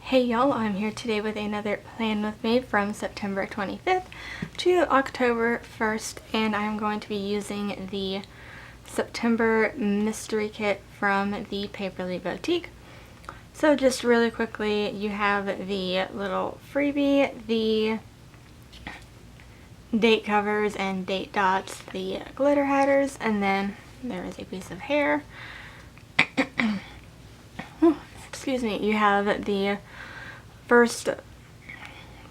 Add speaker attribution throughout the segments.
Speaker 1: Hey y'all, I'm here today with another plan with me from September 25th to October 1st, and I'm going to be using the September Mystery Kit from the Paperly Boutique. So just really quickly, you have the little freebie, the date covers and date dots, the glitter headers, and then there is a piece of hair. Excuse me, you have the first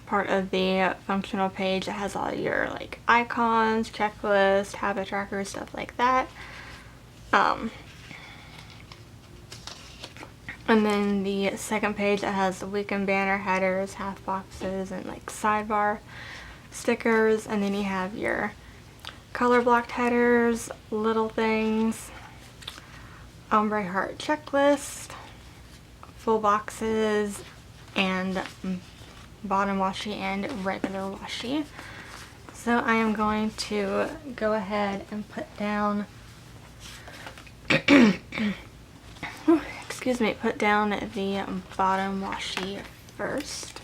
Speaker 1: part of the functional page that has all your like icons, checklist, habit trackers, stuff like that. And then the second page that has the weekend banner headers, half boxes, and like sidebar stickers. And then you have your color blocked headers, little things, ombre heart checklist, full boxes, and bottom washi and regular washi. So I am going to go ahead and put down excuse me, put down the bottom washi first.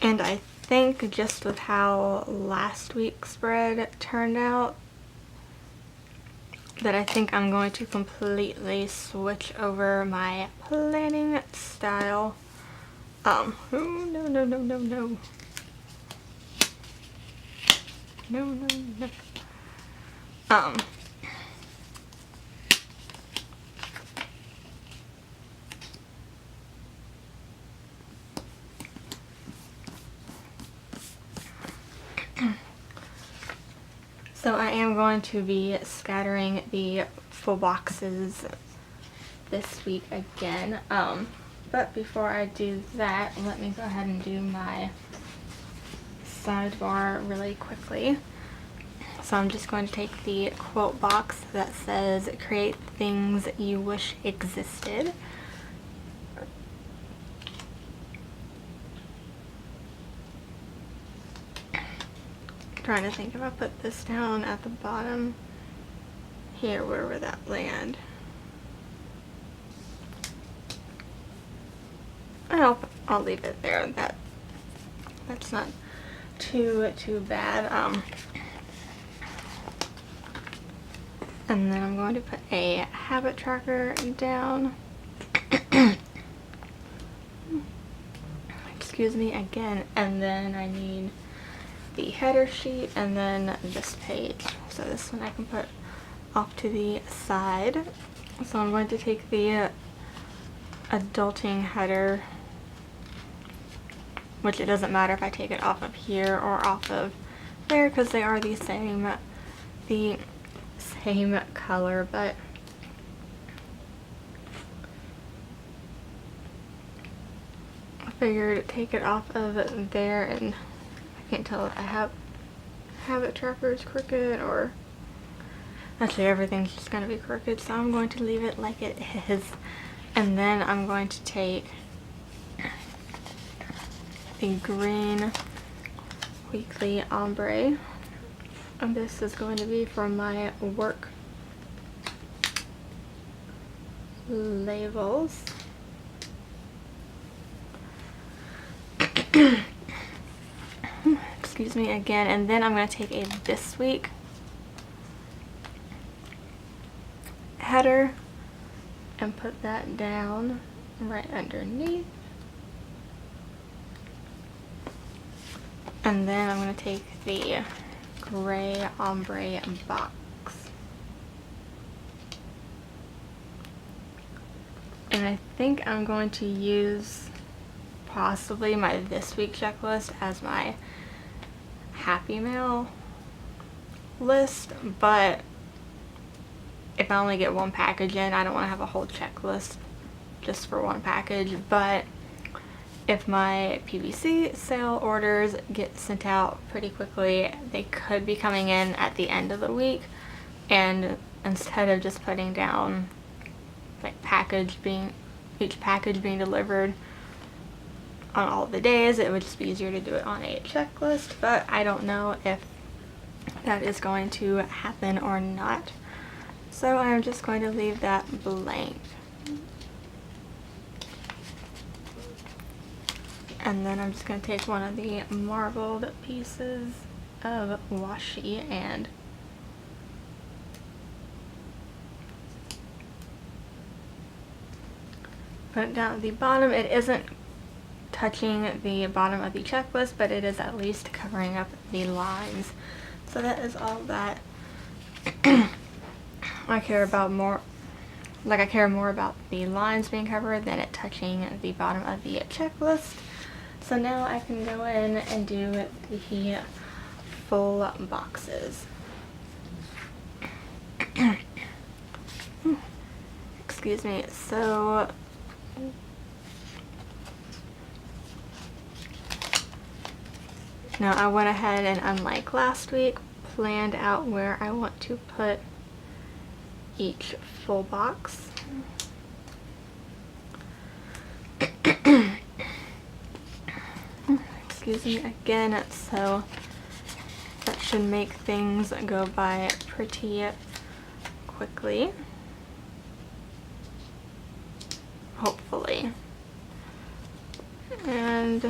Speaker 1: And I think just with how last week's spread turned out, that I think I'm going to completely switch over my planning style. Oh, no. No. So I am going to be scattering the full boxes this week again. But before I do that, let me go ahead and do my sidebar really quickly. So I'm just going to take the quote box that says, "Create things you wish existed." Trying to think if I put this down at the bottom here, where would that land? I'll leave it there. That's not too bad. And then I'm going to put a habit tracker down. Excuse me again. And then I need the header sheet and then this page. So this one I can put off to the side. So I'm going to take the adulting header, which it doesn't matter if I take it off of here or off of there because they are the same color, but I figured take it off of there, and I can't tell if I have habit trackers crooked or actually everything's just going to be crooked, so I'm going to leave it like it is. And then I'm going to take the green weekly ombre, and this is going to be from my work labels. Excuse me again. And then I'm going to take a this week header and put that down right underneath. And then I'm going to take the gray ombre box. And I think I'm going to use possibly my this week checklist as my Happy Mail list, but if I only get one package in, I don't want to have a whole checklist just for one package. But if my PVC sale orders get sent out pretty quickly, they could be coming in at the end of the week, and instead of just putting down like each package being delivered on all the days. It would just be easier to do it on a checklist, but I don't know if that is going to happen or not. So I'm just going to leave that blank. And then I'm just going to take one of the marbled pieces of washi and put it down at the bottom. It isn't touching the bottom of the checklist, but it is at least covering up the lines. So that is all that I care about more. Like, I care more about the lines being covered than it touching the bottom of the checklist. So now I can go in and do the full boxes. Excuse me. So now I went ahead and, unlike last week, planned out where I want to put each full box. Excuse me again. So that should make things go by pretty quickly, hopefully. And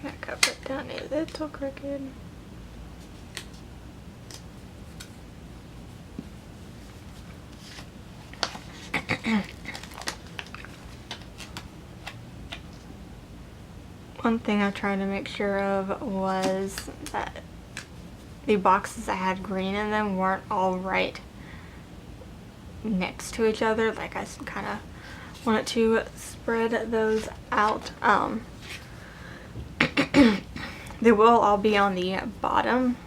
Speaker 1: that got put down a little crooked. One thing I tried to make sure of was that the boxes that had green in them weren't all right next to each other. Like, I kind of wanted to spread those out. They will all be on the bottom,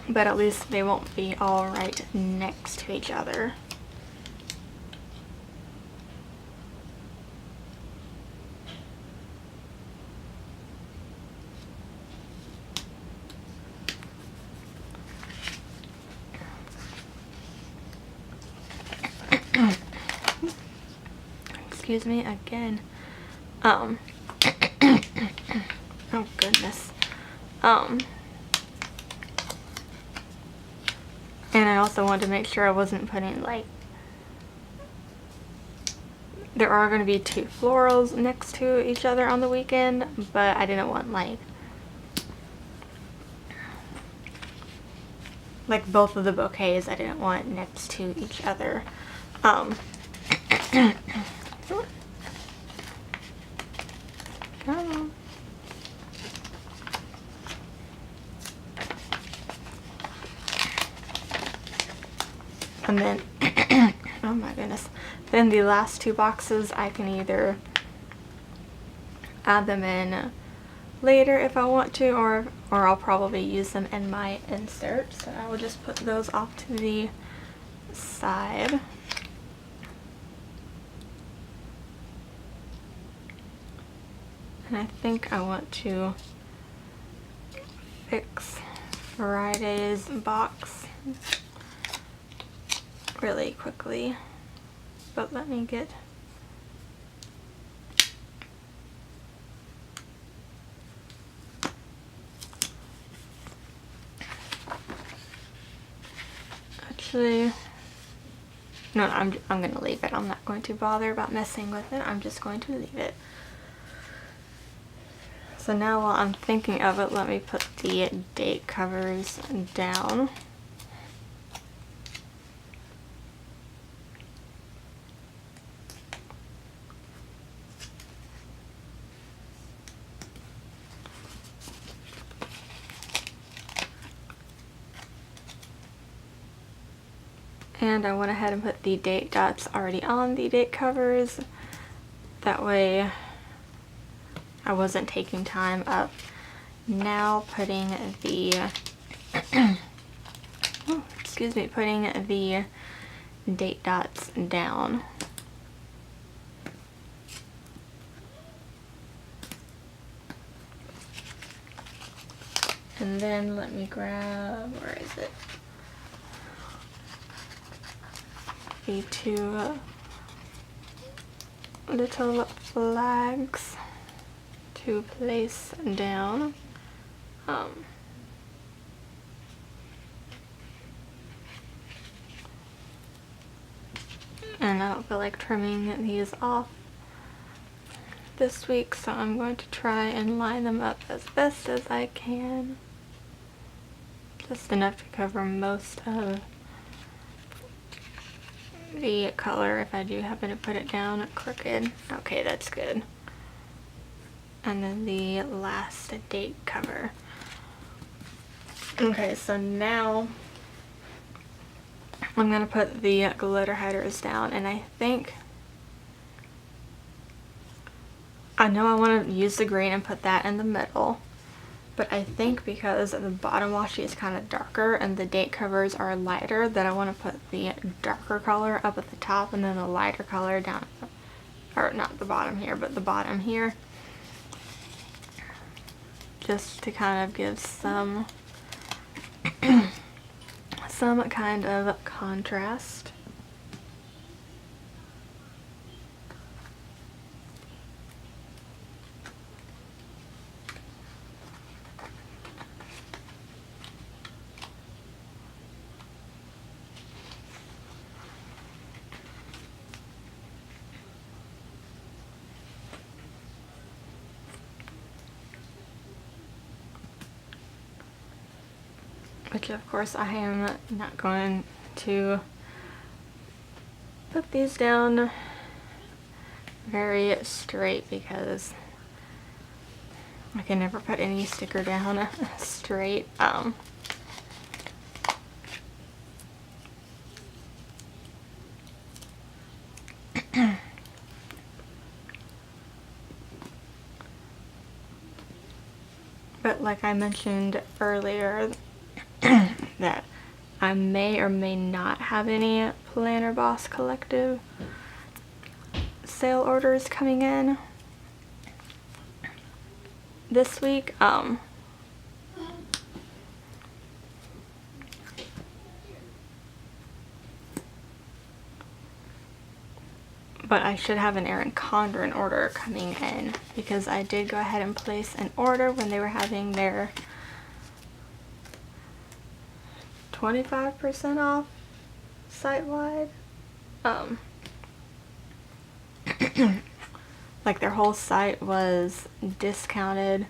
Speaker 1: but at least they won't be all right next to each other. Excuse me again. Oh goodness. And I also wanted to make sure I wasn't putting, like, there are going to be two florals next to each other on the weekend, but I didn't want like both of the bouquets I didn't want next to each other. Come on. And then, oh my goodness, then the last two boxes I can either add them in later if I want to, or I'll probably use them in my insert. So I will just put those off to the side. And I think I want to fix Friday's box really quickly, but let me get actually no, I'm gonna leave it. I'm not going to bother about messing with it. I'm just going to leave it. So now while I'm thinking of it, let me put the date covers down. And I went ahead and put the date dots already on the date covers. That way I wasn't taking time up. Now putting the oh, excuse me, putting the date dots down. And then let me grab, where is it? the two little flags to place down. And I don't feel like trimming these off this week, so I'm going to try and line them up as best as I can. Just enough to cover most of the color if I do happen to put it down crooked. Okay, that's good. And then the last date cover. Okay, so now I'm going to put the glitter headers down, and I know I want to use the green and put that in the middle, but I think because the bottom washi is kind of darker and the date covers are lighter, that I want to put the darker color up at the top and then the lighter color down, or not the bottom here, but the bottom here, just to kind of give some some kind of contrast. Which of course I am not going to put these down very straight because I can never put any sticker down straight. But like I mentioned earlier, that I may or may not have any Planner Boss Collective sale orders coming in this week. But I should have an Erin Condren order coming in because I did go ahead and place an order when they were having their 25% off site-wide. Like their whole site was discounted,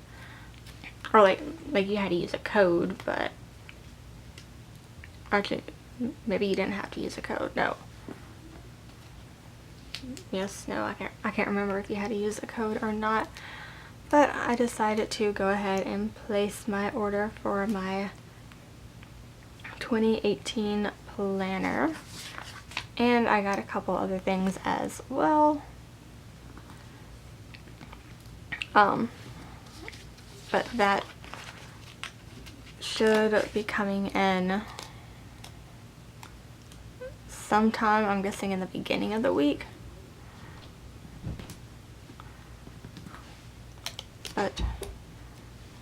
Speaker 1: or like you had to use a code, but actually maybe you didn't have to use a code. No. Yes, no, I can't remember if you had to use a code or not. But I decided to go ahead and place my order for my 2018 planner, and I got a couple other things as well. But that should be coming in sometime, I'm guessing in the beginning of the week. But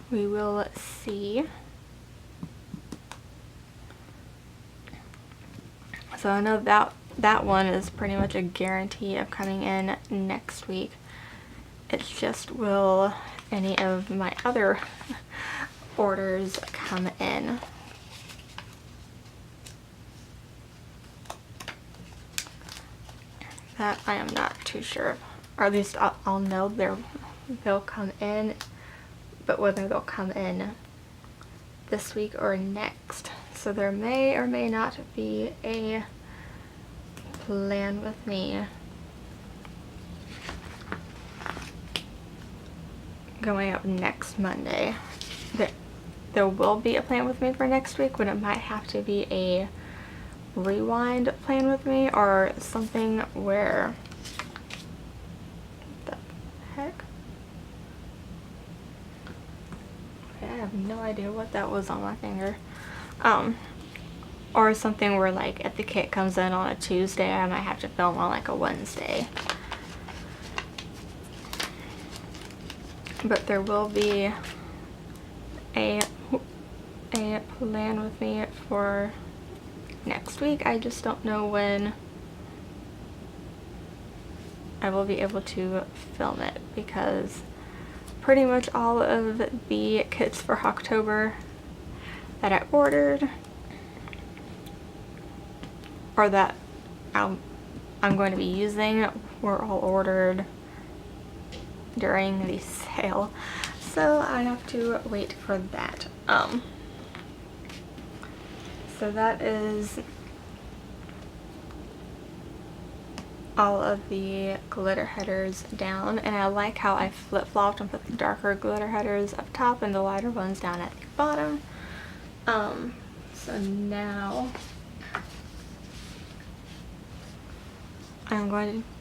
Speaker 1: we will see. So I know that one is pretty much a guarantee of coming in next week. It's just, will any of my other orders come in? That I am not too sure. Or at least I'll know they'll come in, but whether they'll come in this week or next. So there may or may not be a plan with me going up next Monday. There will be a plan with me for next week, but it might have to be a rewind plan with me or something where, what the heck? Okay, I have no idea what that was on my finger. Or something where like if the kit comes in on a Tuesday, I might have to film on like a Wednesday. But there will be a plan with me for next week. I just don't know when I will be able to film it, because pretty much all of the kits for October that I ordered, or that I'm going to be using, were all ordered during the sale, so I have to wait for that. So that is all of the glitter headers down, and I like how I flip-flopped and put the darker glitter headers up top and the lighter ones down at the bottom. So now I'm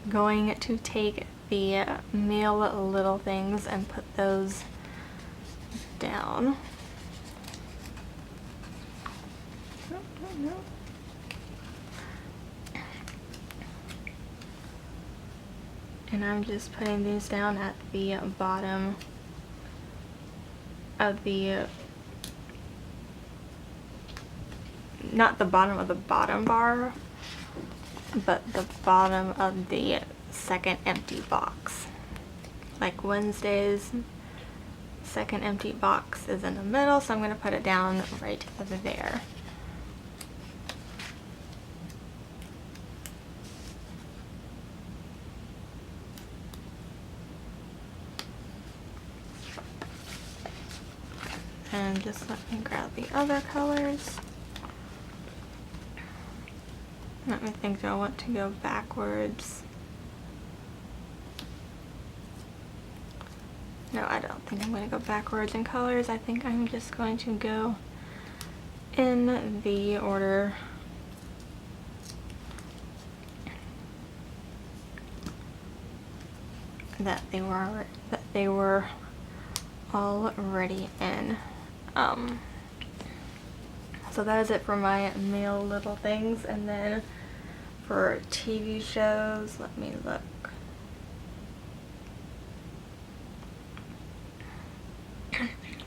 Speaker 1: going to take the Meal Little Things and put those down. And I'm just putting these down at the bottom of the, not the bottom of the bottom bar, but the bottom of the second empty box. Like Wednesday's second empty box is in the middle, so I'm going to put it down right there. And just let me grab the other colors. Let me think, do I want to go backwards? No, I don't think I'm going to go backwards in colors. I think I'm just going to go in the order that they were already in. So that is it for my Meal Little Things. And then for TV shows, let me look.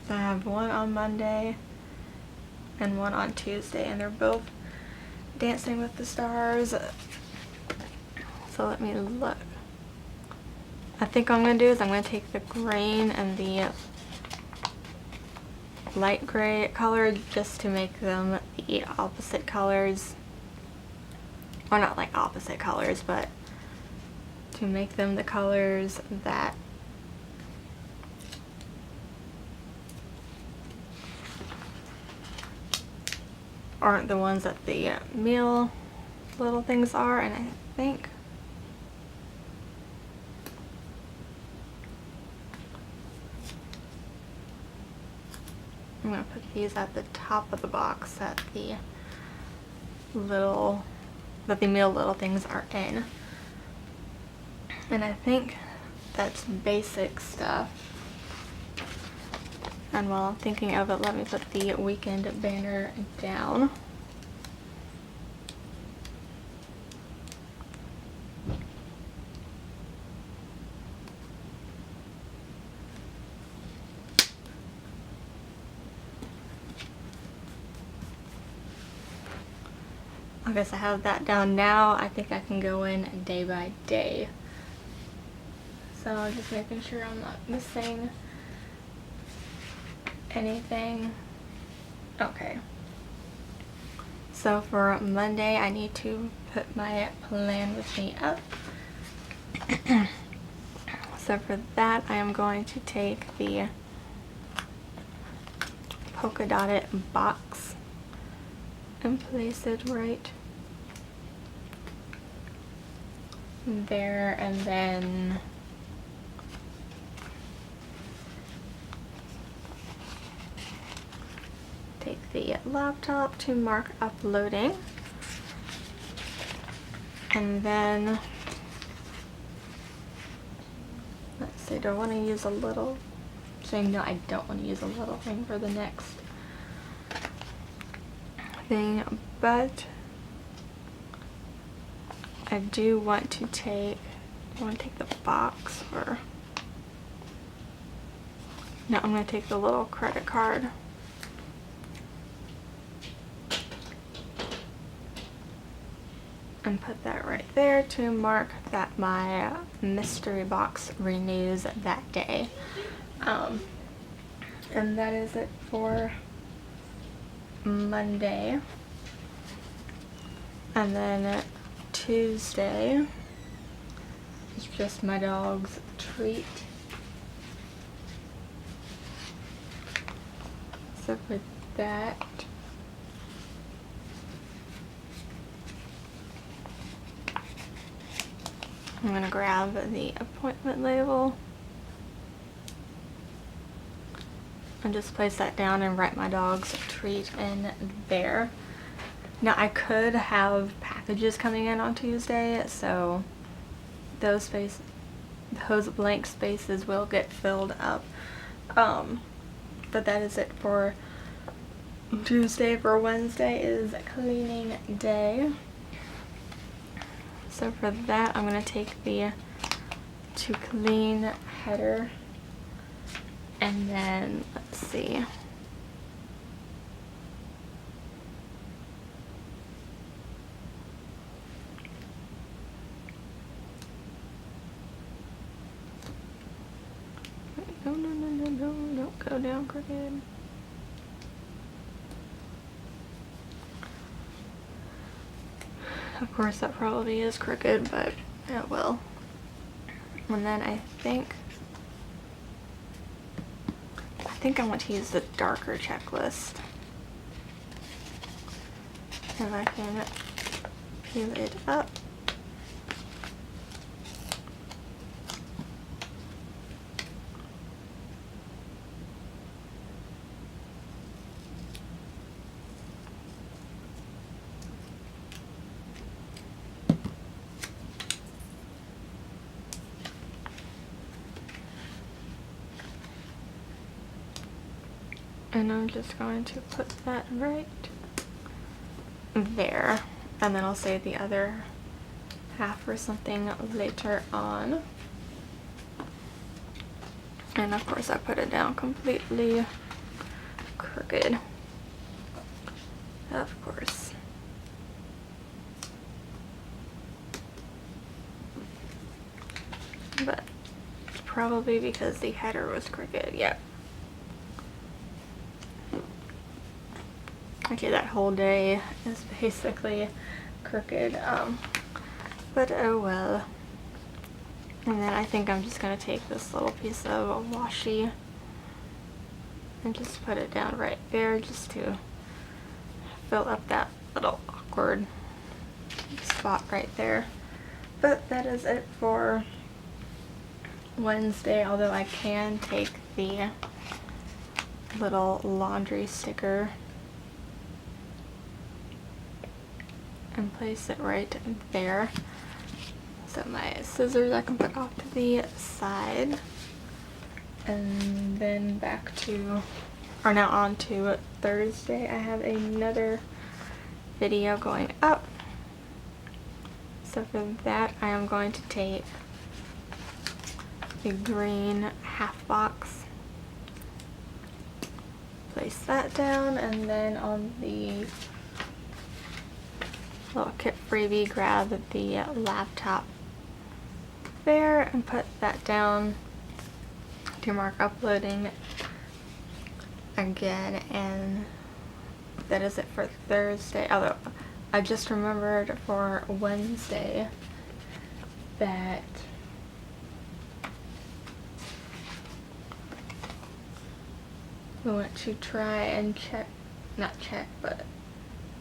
Speaker 1: So I have one on Monday and one on Tuesday, and they're both Dancing with the Stars. So let me look. I think what I'm going to do is I'm going to take the green and the light gray color just to make them the opposite colors. Or not like opposite colors, but to make them the colors that aren't the ones that the Meal Little Things are. And I think I'm going to put these at the top of the box that the Meal Little Things are in. And I think that's basic stuff. And while I'm thinking of it, let me put the weekend banner down. I guess I have that down now. I think I can go in day by day. So just making sure I'm not missing anything. Okay. So for Monday, I need to put my plan with me up. So for that, I am going to take the polka dotted box and place it right there, and then take the laptop to mark uploading, and then let's see, do I want to use a little thing? No, I don't want to use a little thing for the next thing, but I do want to take, the box, or no, I'm going to take the little credit card. and put that right there to mark that my mystery box renews that day. And that is it for Monday. And then Tuesday is just my dog's treat. So for that, I'm going to grab the appointment label and just place that down and write my dog's treat in there. Now I could have packages coming in on Tuesday, so those blank spaces will get filled up. But that is it for Tuesday. For Wednesday is cleaning day. So for that, I'm going to take the to clean header, and then let's see. No, don't go down crooked. Of course that probably is crooked, but it will. And then I think I want to use the darker checklist. And I can peel it up. And I'm just going to put that right there. And then I'll save the other half for something later on. And of course I put it down completely crooked. Of course. But it's probably because the header was crooked. Yep. Okay, that whole day is basically crooked, but oh well. And then I think I'm just going to take this little piece of washi and just put it down right there just to fill up that little awkward spot right there. But that is it for Wednesday, although I can take the little laundry sticker and place it right there. So my scissors I can put off to the side, and then back to, or now on to Thursday. I have another video going up. So for that I am going to take the green half box, place that down, and then on the little kit freebie, grab the laptop there and put that down to mark uploading again. And that is it for Thursday, although I just remembered for Wednesday that we want to try and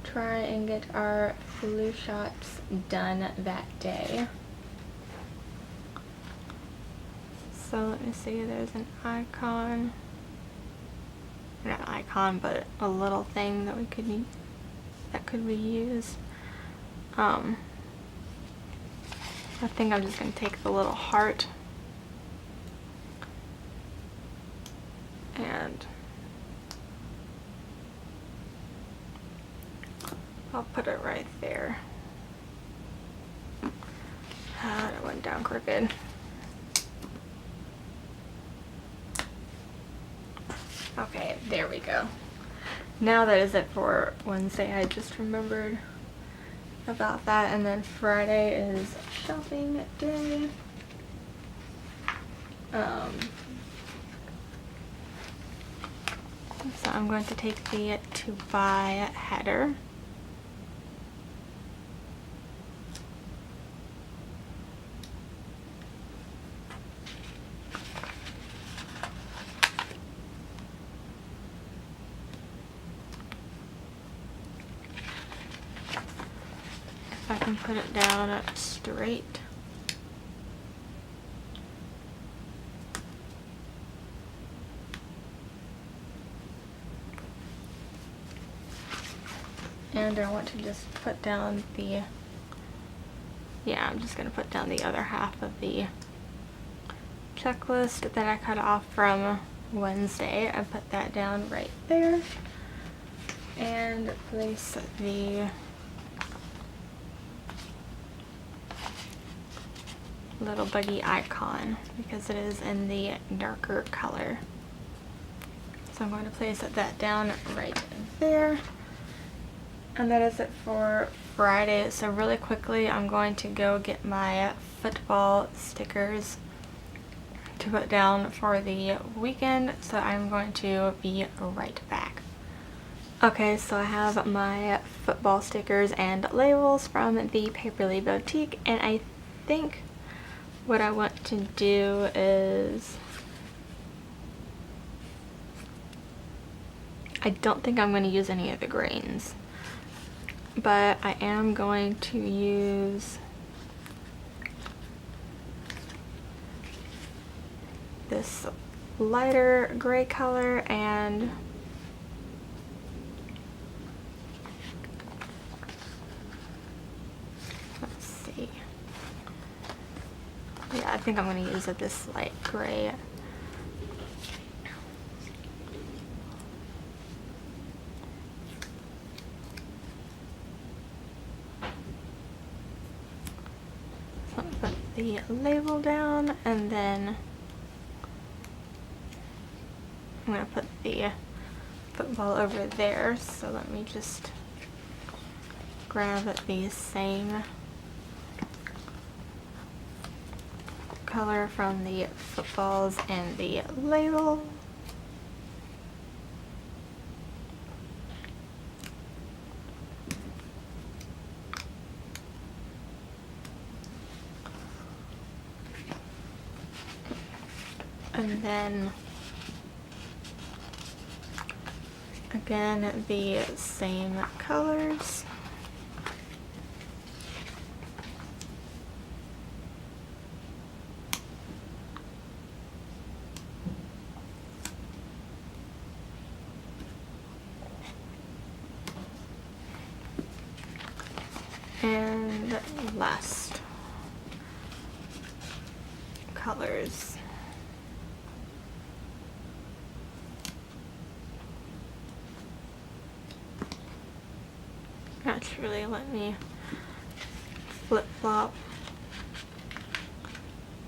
Speaker 1: try and get our flu shots done that day. So let me see, there's an icon, not an icon, but a little thing that could be used. I think I'm just going to take the little heart and I'll put it right there. It went down crooked. Okay, there we go. Now that is it for Wednesday. I just remembered about that. And then Friday is shopping day. So I'm going to take the to buy header. If I can put it down straight. And I want to just put down the, yeah, I'm just going to put down the other half of the checklist that I cut off from Wednesday. I put that down right there and place the little buggy icon because it is in the darker color. So I'm going to place that down right there. And that is it for Friday. So really quickly, I'm going to go get my football stickers to put down for the weekend. So I'm going to be right back. Okay, so I have my football stickers and labels from the Paperly Boutique, and I think what I want to do is, I don't think I'm going to use any of the greens. But I am going to use this lighter gray color and let's see. Yeah, I think I'm going to use this light gray. Put the label down, and then I'm going to put the football over there. So let me just grab the same color from the footballs and the label. And then again the same colors. And last colors. Actually, let me flip-flop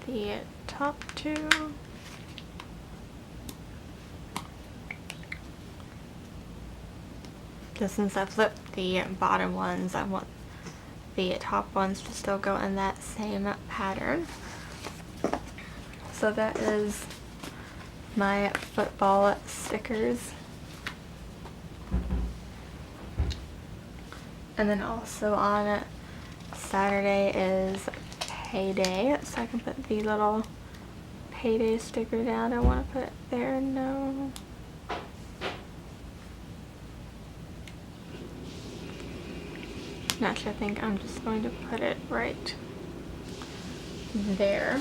Speaker 1: the top two. Just since I flipped the bottom ones, I want the top ones to still go in that same pattern. So that is my football stickers. And then also on Saturday is payday, so I can put the little payday sticker down. I want to put it there. No. Actually, I think I'm just going to put it right there.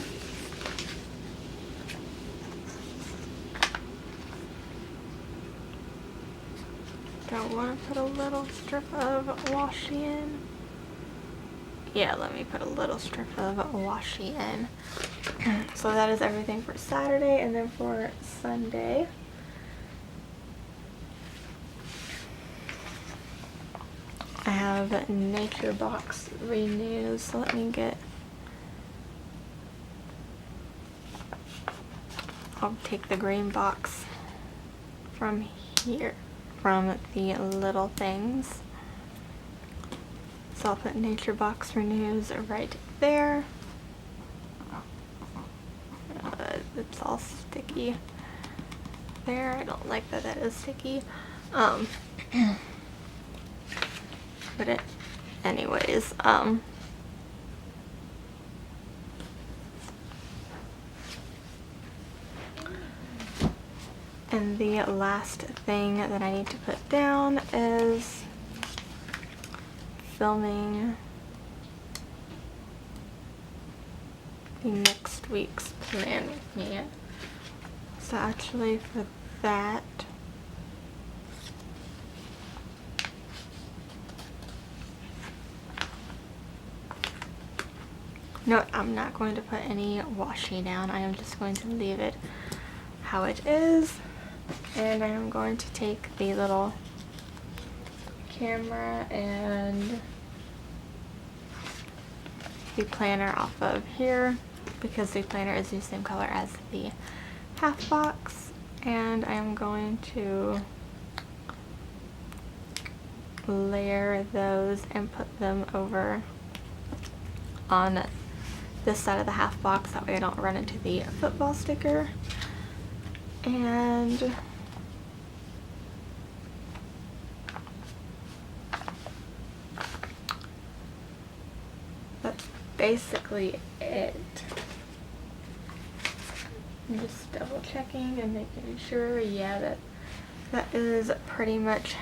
Speaker 1: Do I want to put a little strip of washi in? Yeah, let me put a little strip of washi in. So that is everything for Saturday, and then for Sunday, I have Nature Box Renews. So let me get, I'll take the green box from here, from the little things. So I'll put Nature Box Renews right there. It's all sticky there. I don't like that is sticky. But anyways, and the last thing that I need to put down is filming the next week's plan with me. So actually for that, no, I'm not going to put any washi down. I am just going to leave it how it is. And I am going to take the little camera and the planner off of here, because the planner is the same color as the half box, and I am going to layer those and put them over on this side of the half box, that way I don't run into the football sticker. And that's basically it. I'm just double checking and making sure, yeah, that is pretty much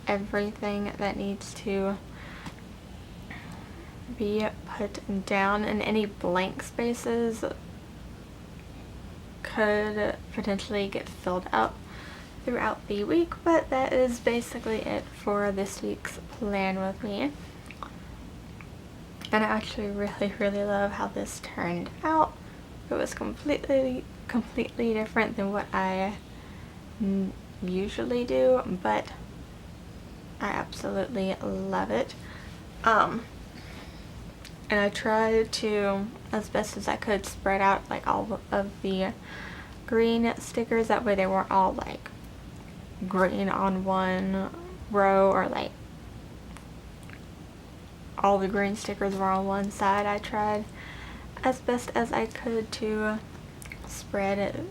Speaker 1: everything that needs to be put down, and any blank spaces could potentially get filled up throughout the week, but that is basically it for this week's plan with me. And I actually really love how this turned out. It was completely different than what I usually do, but I absolutely love it. And I tried to, as best as I could, spread out like all of the green stickers, that way they weren't all like green on one row, or like all the green stickers were on one side. I tried as best as I could to spread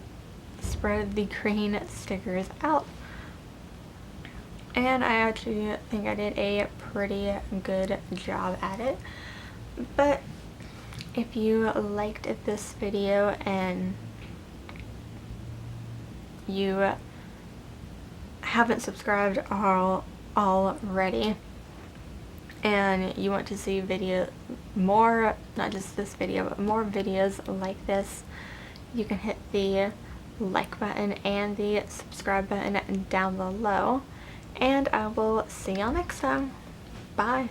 Speaker 1: the green stickers out, and I actually think I did a pretty good job at it. But if you liked this video and you haven't subscribed already, and you want to see more, not just this video, but more videos like this, you can hit the like button and the subscribe button down below, and I will see y'all next time. Bye.